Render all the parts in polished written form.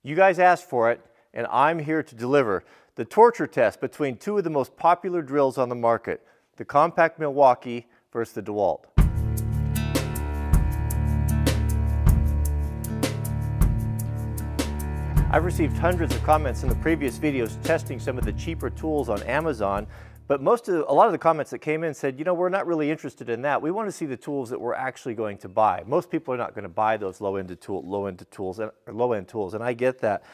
You guys asked for it, and I'm here to deliver the torture test between two of the most popular drills on the market, the compact Milwaukee versus the DeWalt. I've received hundreds of comments in the previous videos testing some of the cheaper tools on Amazon, but a lot of the comments that came in said, you know, we're not really interested in that. We want to see the tools that we're actually going to buy. Most people are not going to buy those low-end tools, and I get that.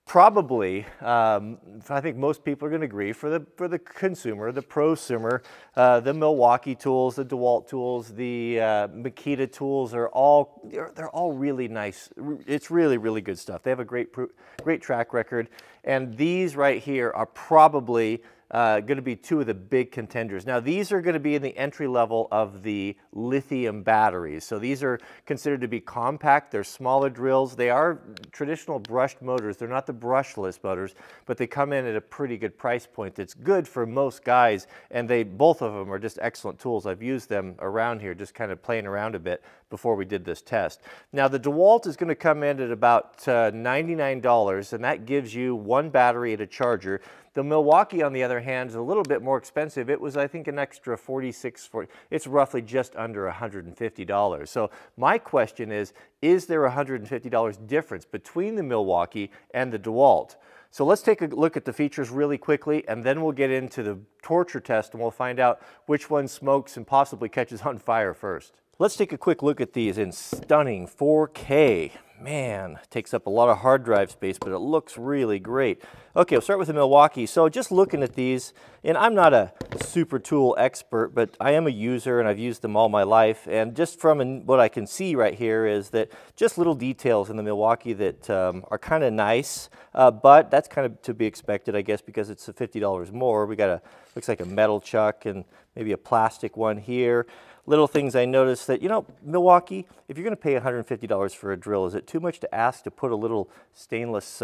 Probably, I think most people are going to agree, for the consumer, the prosumer, the Milwaukee tools, the DeWalt tools, the Makita tools they're all really nice. It's really, really good stuff. They have a great track record, and these right here are probably going to be two of the big contenders. Now, these are going to be in the entry level of the lithium batteries. So these are considered to be compact. They're smaller drills. They are traditional brushed motors. They're not the brushless motors, but they come in at a pretty good price point that's good for most guys, and both of them are just excellent tools. I've used them around here, just kind of playing around a bit before we did this test. Now, the DeWalt is going to come in at about $99, and that gives you one battery and a charger. The Milwaukee, on the other hand, is a little bit more expensive. It was, I think, an extra $46. It's roughly just under $150. So my question is there a $150 difference between the Milwaukee and the DeWalt? So let's take a look at the features really quickly, and then we'll get into the torture test, and we'll find out which one smokes and possibly catches on fire first. Let's take a quick look at these in stunning 4K. Man, takes up a lot of hard drive space, but it looks really great. Okay, we'll start with the Milwaukee. So just looking at these, and I'm not a super tool expert, but I am a user and I've used them all my life. And just from what I can see right here is that just little details in the Milwaukee that are kind of nice, but that's kind of to be expected, I guess, because it's $50 more. We got looks like a metal chuck and maybe a plastic one here. Little things I noticed that, you know, Milwaukee, if you're going to pay $150 for a drill, is it too much to ask to put a little stainless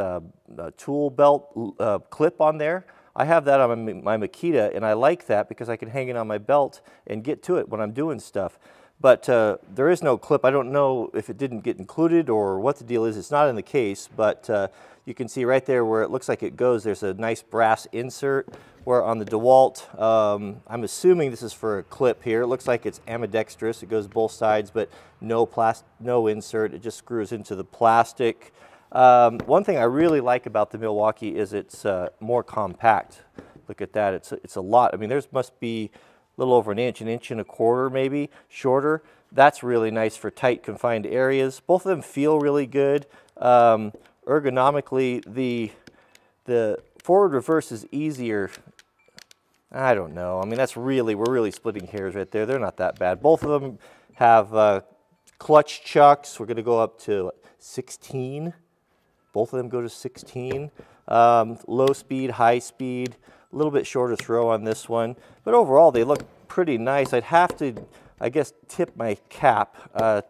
tool belt clip on there? I have that on my Makita, and I like that because I can hang it on my belt and get to it when I'm doing stuff. But there is no clip. I don't know if it didn't get included or what the deal is. It's not in the case, but you can see right there where it looks like it goes, there's a nice brass insert. Where on the DeWalt, I'm assuming this is for a clip here. It looks like it's ambidextrous. It goes both sides, but no insert. It just screws into the plastic. One thing I really like about the Milwaukee is it's more compact. Look at that. It's a lot. I mean, there's must be a little over an inch and a quarter maybe, shorter. That's really nice for tight, confined areas. Both of them feel really good. Ergonomically, the forward reverse is easier. I don't know. I mean, we're really splitting hairs right there. They're not that bad. Both of them have clutch chucks. We're going to go up to 16. Both of them go to 16. Low speed, high speed, a little bit shorter throw on this one. But overall, they look pretty nice. I'd have to, I guess, tip my cap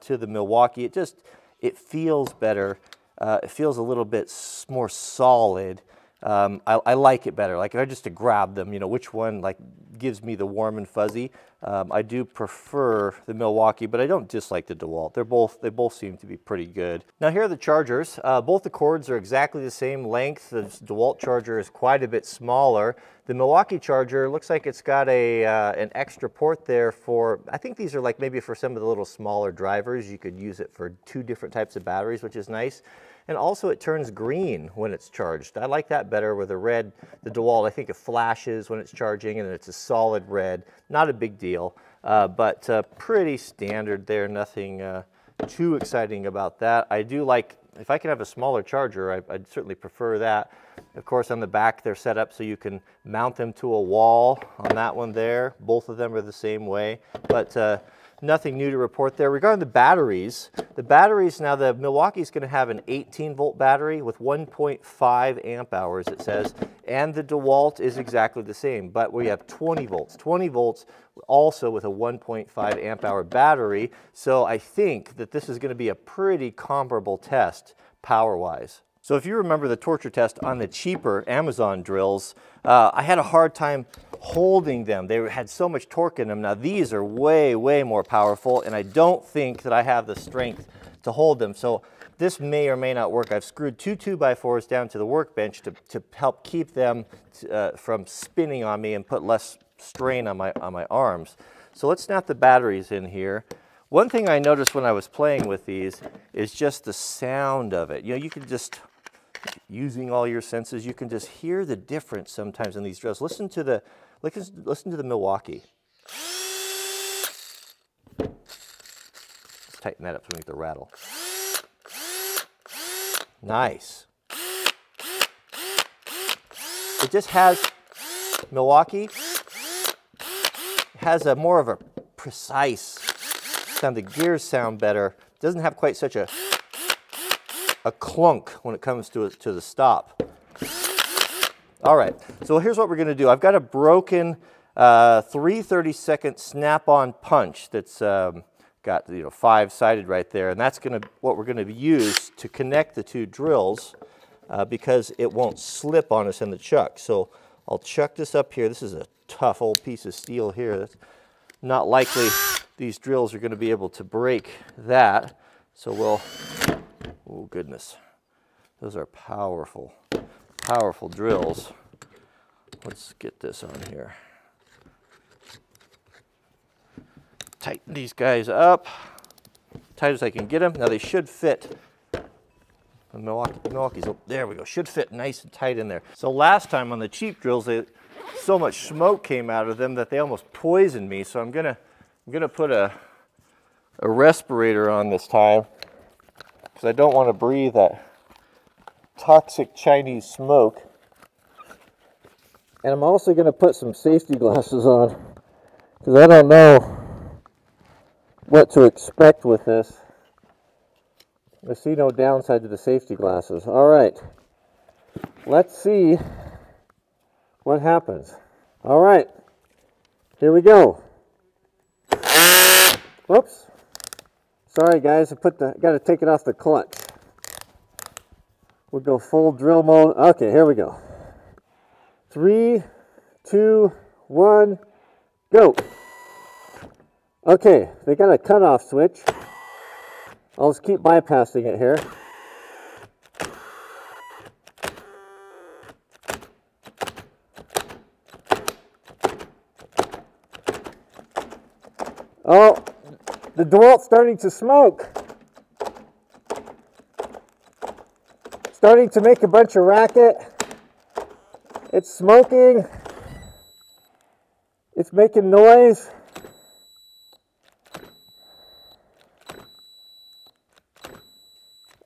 to the Milwaukee. It feels better. It feels a little bit more solid. I like it better. Like if I just to grab them, you know, which one like gives me the warm and fuzzy. I do prefer the Milwaukee, but I don't dislike the DeWalt. They both seem to be pretty good. Now here are the chargers. Both the cords are exactly the same length. The DeWalt charger is quite a bit smaller. The Milwaukee charger looks like it's got an extra port there for, I think these are like maybe for some of the little smaller drivers. You could use it for 2 different types of batteries, which is nice. And also it turns green when it's charged. I like that better with the red. The DeWalt, I think it flashes when it's charging and it's a solid red. Not a big deal, but pretty standard there. Nothing too exciting about that. I do like, if I can have a smaller charger, I'd certainly prefer that. Of course, on the back, they're set up so you can mount them to a wall on that one there. Both of them are the same way, but nothing new to report there. Regarding the batteries now, the Milwaukee is going to have an 18-volt battery with 1.5 amp hours, it says, and the DeWalt is exactly the same, but we have 20 volts. 20 volts also with a 1.5 amp hour battery, so I think that this is going to be a pretty comparable test power-wise. So if you remember the torture test on the cheaper Amazon drills, I had a hard time holding them. They had so much torque in them. Now these are way, way more powerful, and I don't think that I have the strength to hold them. So this may or may not work. I've screwed two 2x4s down to the workbench to help keep them from spinning on me and put less strain on my arms. So let's snap the batteries in here. One thing I noticed when I was playing with these is just the sound of it. You know, you can just, using all your senses, you can just hear the difference sometimes in these drills. Listen to the Milwaukee. Let's tighten that up so we get the rattle. Nice. It just has, Milwaukee has a more of a precise sound. The gears sound better. It doesn't have quite such a clunk when it comes to the stop. All right, so here's what we're going to do. I've got a broken 3/32 snap-on punch that's got 5-sided right there, and that's what we're going to use to connect the two drills because it won't slip on us in the chuck. So I'll chuck this up here. This is a tough old piece of steel here. That's not likely these drills are going to be able to break that. So we'll, oh goodness, those are powerful, powerful drills. Let's get this on here. Tighten these guys up, tight as I can get them. Now they should fit. The Milwaukee's, there we go, should fit nice and tight in there. So last time on the cheap drills, so much smoke came out of them that they almost poisoned me. So I'm gonna put a respirator on this time because I don't want to breathe that toxic Chinese smoke. And I'm also going to put some safety glasses on because I don't know what to expect with this. I see no downside to the safety glasses. All right, let's see what happens. All right, here we go. Whoops. Sorry guys, got to take it off the clutch. We'll go full drill mode. Okay, here we go. 3, 2, 1, go. Okay, they got a cutoff switch. I'll just keep bypassing it here. Oh, the DeWalt's starting to smoke. Starting to make a bunch of racket. It's smoking. It's making noise.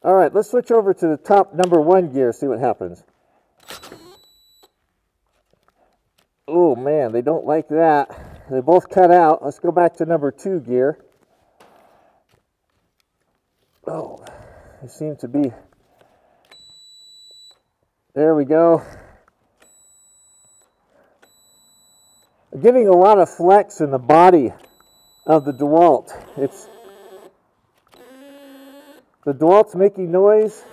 All right, let's switch over to the top number 1 gear, see what happens. Oh man, they don't like that. They both cut out. Let's go back to number 2 gear. Oh, they seem to be. There we go. I'm getting a lot of flex in the body of the DeWalt. The DeWalt's making noise.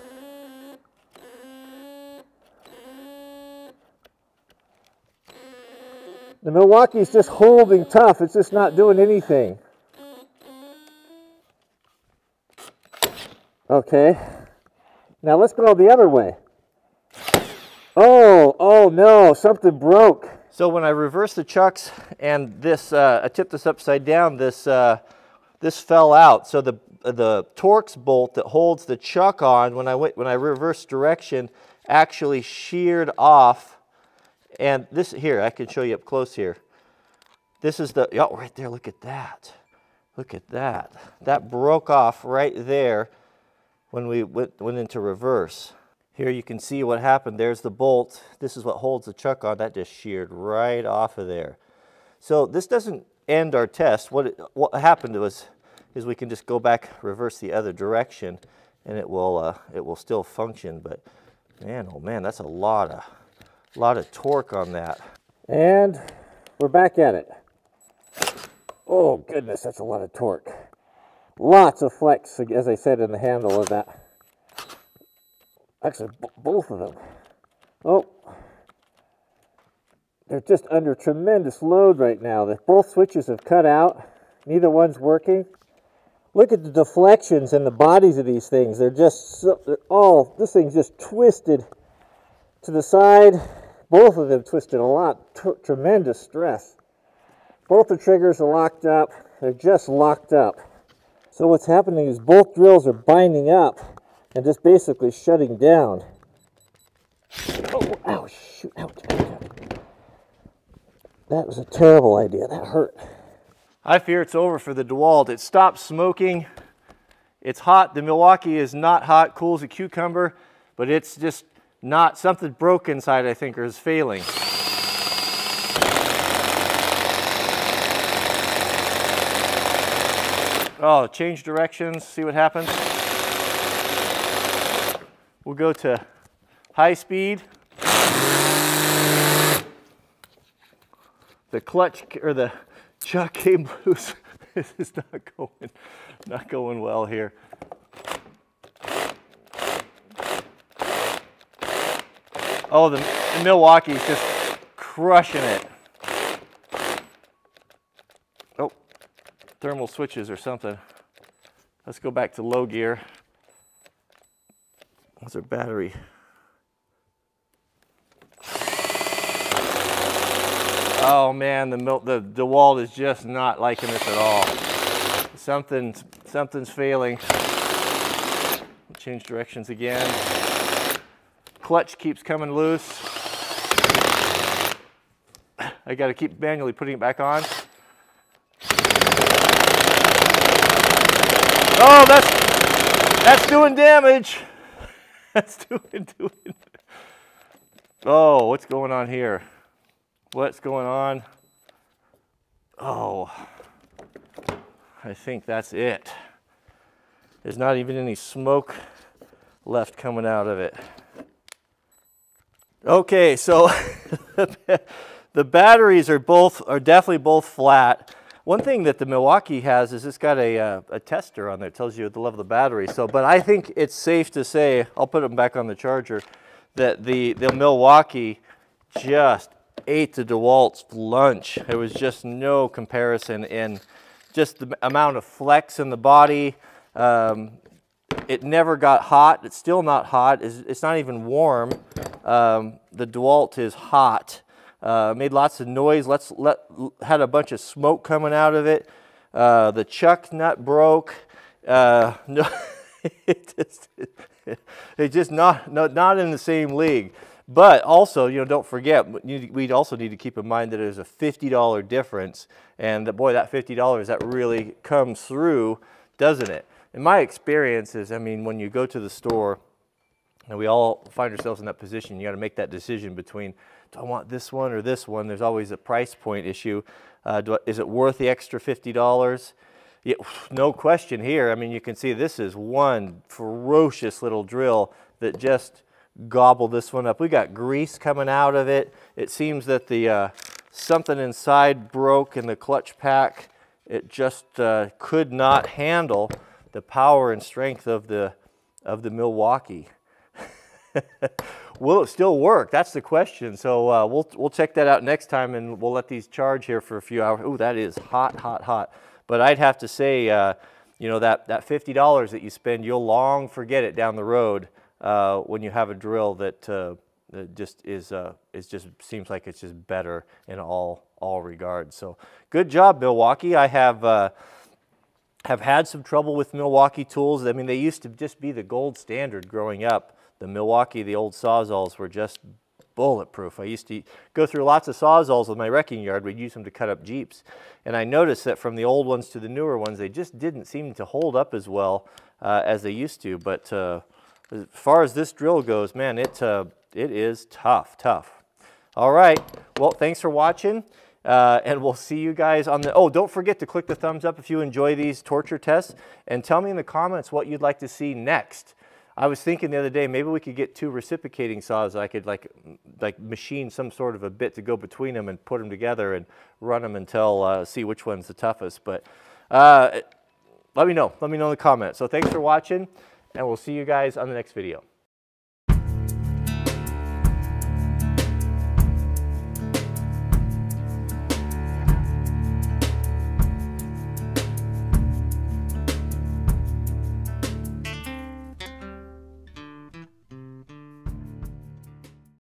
The Milwaukee's just holding tough. It's just not doing anything. Okay. Now let's go the other way. Oh no, something broke. So when I reversed the chucks and this, I tipped this upside down, this fell out. So the Torx bolt that holds the chuck on when I reversed direction actually sheared off. And this here, I can show you up close here. This is oh, right there, look at that. Look at that. That broke off right there when we went into reverse. Here you can see what happened. There's the bolt. This is what holds the chuck on. That just sheared right off of there. So this doesn't end our test. What happened is we can just go back, reverse the other direction, and it will still function. But man, oh man, that's a lot of torque on that. And we're back at it. Oh goodness, that's a lot of torque. Lots of flex, as I said, in the handle of that. Actually, both of them. Oh, they're just under tremendous load right now. Both switches have cut out. Neither one's working. Look at the deflections in the bodies of these things. They're just, this thing's just twisted to the side. Both of them twisted a lot, tremendous stress. Both the triggers are locked up. They're just locked up. So what's happening is both drills are binding up and just basically shutting down. Oh, ow, shoot, ouch, ouch, ouch. That was a terrible idea. That hurt. I fear it's over for the DeWalt. It stopped smoking. It's hot. The Milwaukee is not hot, cool as a cucumber, but it's just not, something broke inside, I think, or is failing. Oh, change directions, see what happens. We'll go to high speed. The clutch, or the chuck came loose. This is not going well here. Oh, the Milwaukee's just crushing it. Oh, thermal switches or something. Let's go back to low gear. What's our battery? Oh man, the DeWalt is just not liking this at all. Something's failing. Change directions again. Clutch keeps coming loose. I got to keep manually putting it back on. Oh, that's doing damage. That's doing. Oh, what's going on here? What's going on? Oh, I think that's it. There's not even any smoke left coming out of it. Okay, so the batteries are definitely both flat. One thing that the Milwaukee has is it's got a tester on there. It tells you the level of the battery. So, but I think it's safe to say, I'll put them back on the charger, that the Milwaukee just ate the DeWalt's lunch. There was just no comparison in just the amount of flex in the body. It never got hot. It's still not hot. It's not even warm. The DeWalt is hot. Made lots of noise. Had a bunch of smoke coming out of it. The chuck nut broke. No, it's just not in the same league. But also, you know, don't forget, we'd also need to keep in mind that there's a $50 difference, and that, boy, that $50, that really comes through, doesn't it? In my experience is, I mean, when you go to the store, and we all find ourselves in that position, you got to make that decision between, do I want this one or this one? There's always a price point issue. Is it worth the extra $50? Yeah, no question here. I mean, you can see this is one ferocious little drill that just gobbled this one up. We got grease coming out of it. It seems that the something inside broke in the clutch pack. It just could not handle the power and strength of the Milwaukee. Will it still work? That's the question. So we'll check that out next time, and we'll let these charge here for a few hours. Ooh, that is hot, hot, hot. But I'd have to say, you know, that $50 that you spend, you'll long forget it down the road when you have a drill that just seems like it's just better in all regards. So good job, Milwaukee. I have had some trouble with Milwaukee tools. I mean, they used to just be the gold standard growing up. The Milwaukee, the old Sawzalls were just bulletproof. I used to go through lots of Sawzalls with my wrecking yard. We'd use them to cut up Jeeps. And I noticed that from the old ones to the newer ones, they just didn't seem to hold up as well as they used to. But as far as this drill goes, man, it is tough. All right, well, thanks for watching, and we'll see you guys on the, oh, don't forget to click the thumbs up if you enjoy these torture tests, and tell me in the comments what you'd like to see next. I was thinking the other day, maybe we could get 2 reciprocating saws. I could like machine some sort of a bit to go between them and put them together and run them until see which one's the toughest. But let me know in the comments. So thanks for watching, and we'll see you guys on the next video.